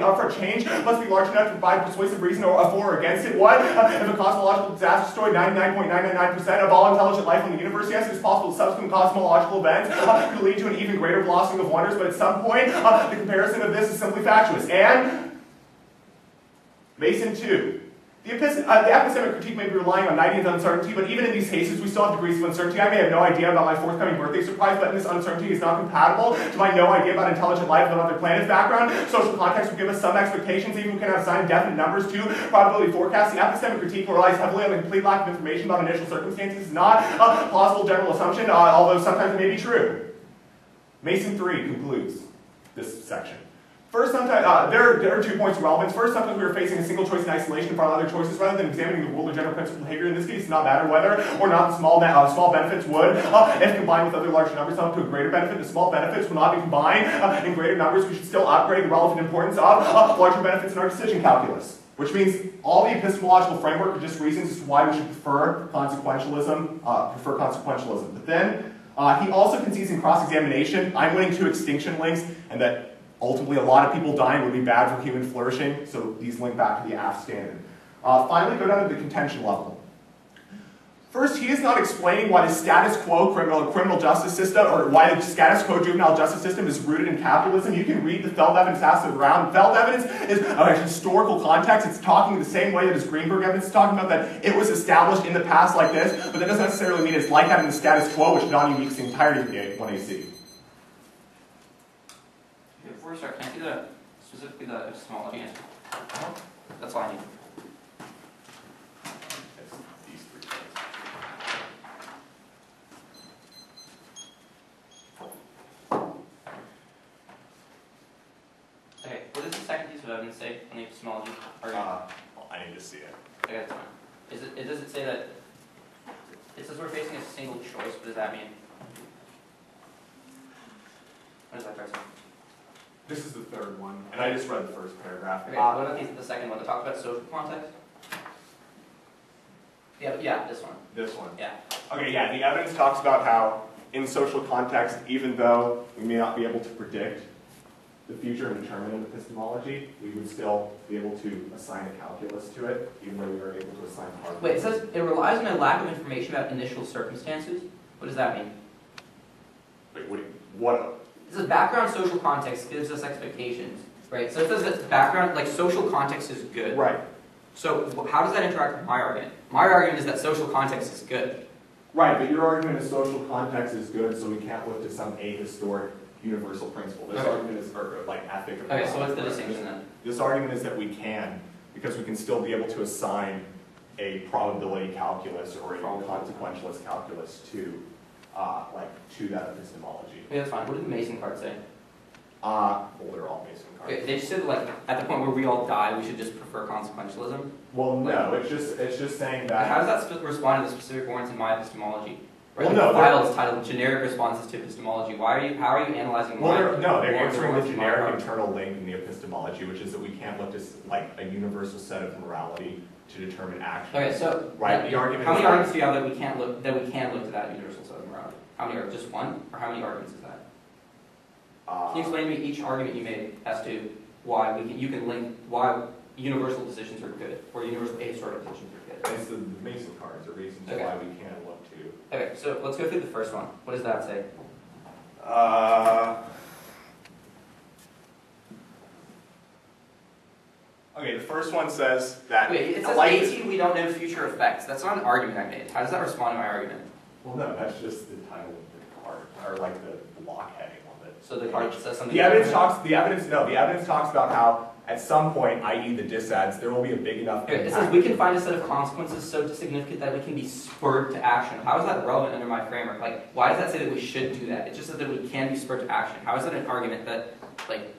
the upfront change must be large enough to provide persuasive reason for or against it. What? If a cosmological disaster destroyed 99.999% of all intelligent life in the universe, yes, it's possible subsequent cosmological events could lead to an even greater blossoming of wonders, but at some point, the comparison of this is simply fatuous. And Mason 2. The epistemic critique may be relying on 90th uncertainty, but even in these cases, we still have degrees of uncertainty. I may have no idea about my forthcoming birthday surprise, but this uncertainty is not compatible to my no idea about intelligent life on other planets background. Social context will give us some expectations, even if we cannot assign definite numbers to probability forecasts. The epistemic critique relies heavily on the complete lack of information about initial circumstances. It's not a plausible general assumption, although sometimes it may be true. Mason 3 concludes this section. First, sometimes, there are 2 points of relevance. First, sometimes we are facing a single choice in isolation from other choices rather than examining the rule or general principle of behavior. In this case, it does not matter whether or not the small benefits would, if combined with other large numbers, sum to a greater benefit. The small benefits will not be combined in greater numbers. We should still upgrade the relevant importance of larger benefits in our decision calculus. Which means all the epistemological framework are just reasons as to why we should prefer consequentialism. But then, he also concedes in cross-examination, I'm winning 2 extinction links, and that ultimately, a lot of people dying would be bad for human flourishing, so these link back to the AF standard. Finally, go down to the contention level. First, he is not explaining why the status quo criminal justice system, or why the status quo juvenile justice system is rooted in capitalism. You can read the Feld evidence around. Feld evidence is a historical context. It's talking the same way that as Greenberg evidence is talking about that it was established in the past like this, but that doesn't necessarily mean it's like that in the status quo, which non-uniques the entirety of the 1AC. Before we start, can I see specifically the epistemology answer? That's all I need. It's these 3 things. Okay, what does the second piece of evidence say on the epistemology? Well, I need to see it. Okay, that's fine. Does it say that, it says we're facing a single choice, what does that mean? What does that first mean? This is the 3rd one, and I just read the first paragraph. Okay, what about the second one that talks about social context? Yeah, this one. This one. Yeah. Okay, yeah, the evidence talks about how in social context, even though we may not be able to predict the future and determine epistemology, we would still be able to assign a calculus to it, even though we are able to assign part. Wait, it says it relies on a lack of information about initial circumstances? What does that mean? Wait, what? It says background social context gives us expectations, right? So it says that background, like social context is good. Right. So how does that interact with my argument? My argument is that social context is good. Right, but your argument is social context is good, so we can't look to some ahistoric universal principle. This argument is like ethic. Okay, so what's the distinction then? This argument is that we can, because we can still be able to assign a probability calculus or a consequentialist calculus to that epistemology. Okay, that's fine. What did the Mason card say? Well, they're all Mason cards. Okay, they just said like at the point where we all die, we should just prefer consequentialism. Well, no, it's just saying that. How does that respond to the specific warrants in my epistemology? Right? Well, like no, the file is titled "Generic Responses to Epistemology." How are you analyzing? Well, they're answering the generic internal link in the epistemology, which is that we can't look to like a universal set of morality to determine action. Okay, so right, the argument. How many arguments do you have that we can look to that universal set of morality? How many? Just one, or how many arguments is that? Can you explain to me each argument you made as to why you can link why universal decisions are good or universal ahistoric decisions are good? It's the Mason cards are reasons why we can't look to. Okay, so let's go through the first one. What does that say? Okay, the first one says that. Wait, it says 18, we don't know future effects. That's not an argument I made. How does that respond to my argument? Well, no, that's just the title of the card, or like the block heading of it. So the card says something. The evidence talks about how at some point, i.e. the disads, there will be a big enough impact. It says we can find a set of consequences so significant that we can be spurred to action. How is that relevant under my framework? Like, why does that say that we should do that? It just says that we can be spurred to action. How is that an argument that, like,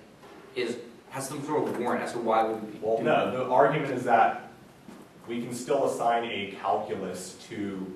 has some sort of warrant as to why we would be doing no, the argument is that we can still assign a calculus to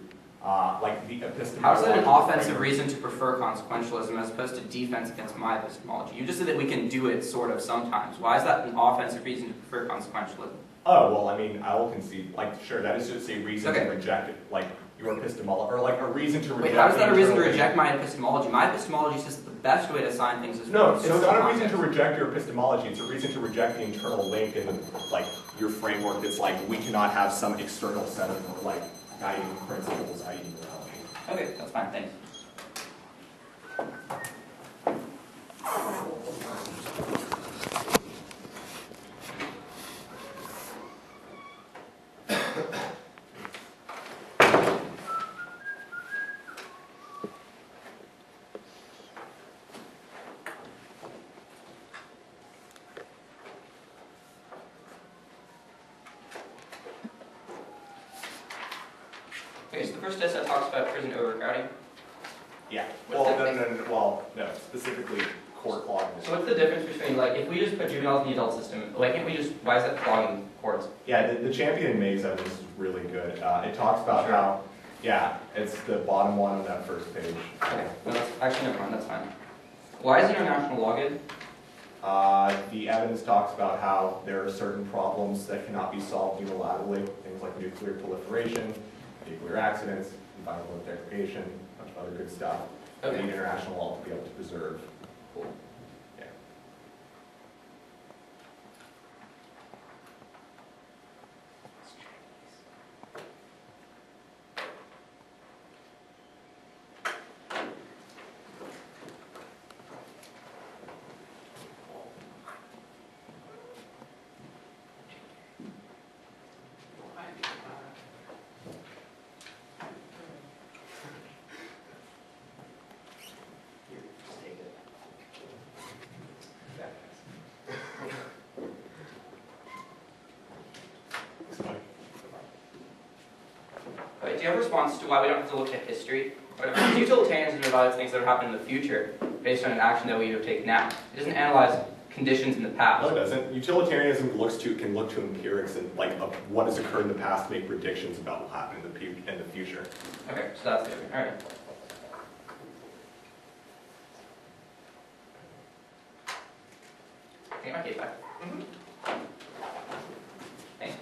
like the epistemology. How is that an offensive reason to prefer consequentialism as opposed to defense against my epistemology? You just said that we can do it sort of sometimes. Why is that an offensive reason to prefer consequentialism? Oh, well, I mean, I will concede, like, sure, that is just a reason to reject it. Like, your epistemology, or like a reason to reject. Wait, how is that a reason to internal reject my epistemology? My epistemology says that the best way to assign things is No, it's not a reason to reject your epistemology. It's a reason to reject the internal link in like your framework. That's like we cannot have some external set of like guiding principles, guiding morality. Okay, that's fine. Thanks. Okay, so the first essay talks about prison overcrowding. Yeah. Well, no. Specifically, court clogging. So what's the difference between, like, if we just put juveniles in the adult system, why can't we just, why is that clogging courts? Yeah, the Champion and Mays evidence is really good. It talks about how, yeah, it's the bottom one on that first page. Okay, no, that's, actually, never mind, that's fine. Why is international law good? The evidence talks about how there are certain problems that cannot be solved unilaterally, things like nuclear proliferation, nuclear accidents, environmental degradation, a bunch of other good stuff. Okay. We need international law to be able to preserve. Cool. Yeah. Do you have a response to why we don't have to look at history? Utilitarianism evaluates things that will happen in the future based on an action that we have taken now. It doesn't analyze conditions in the past. No, it doesn't. Utilitarianism can look to empirics and like what has occurred in the past to make predictions about what will happen in the future. Okay, so that's different. All right. Take my case back. Thanks.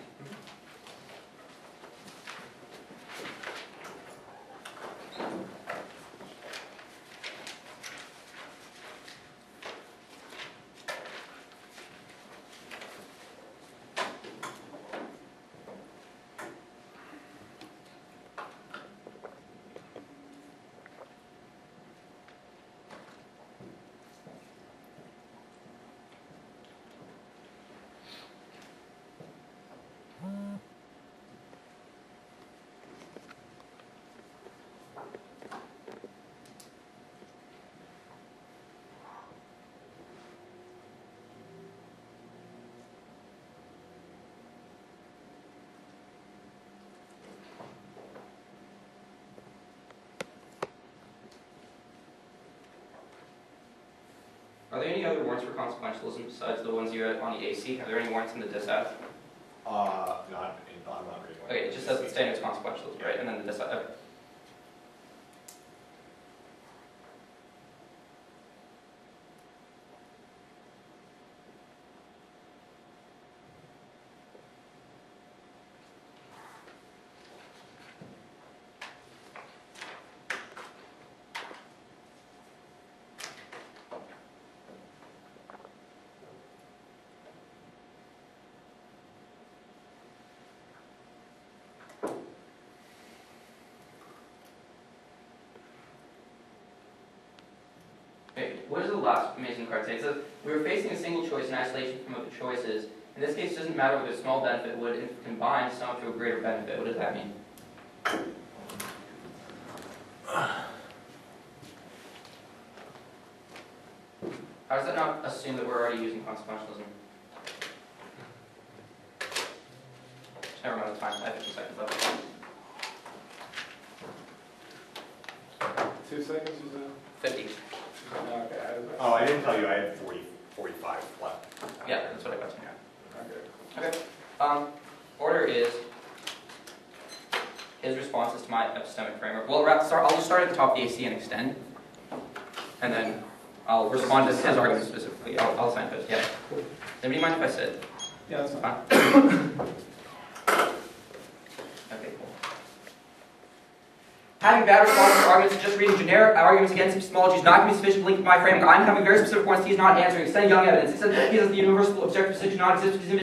Are there any other warrants for consequentialism besides the ones you had on the AC? Are there any warrants in the dissat? I'm not reading. Okay, it just says the standards consequentialism, right? And then the dissat. Okay. Okay, what does the last amazing card say? It says, we are facing a single choice in isolation from other choices. In this case, it doesn't matter whether a small benefit would, if combined, sum to a greater benefit. What does that mean? How does that not assume that we're already using consequentialism? Never mind, it's fine. I have 2 seconds left. 2 seconds, you said? 50. Okay. Oh, I didn't tell you I had 45 left. Yeah, that's what I got to now. Okay. Okay. Order is his responses to my epistemic framework. Well, I'll just start at the top of the AC and extend, and then I'll respond to his argument specifically. I'll assign those. Yeah. Does anybody mind if I sit? Yeah, that's fine. Okay, cool. Having bad responses to arguments, just reading generic arguments against epistemology is not going to be sufficient to link to my framework. I'm having very specific points he is not answering. Extend young evidence. He says the universal objective position not exists.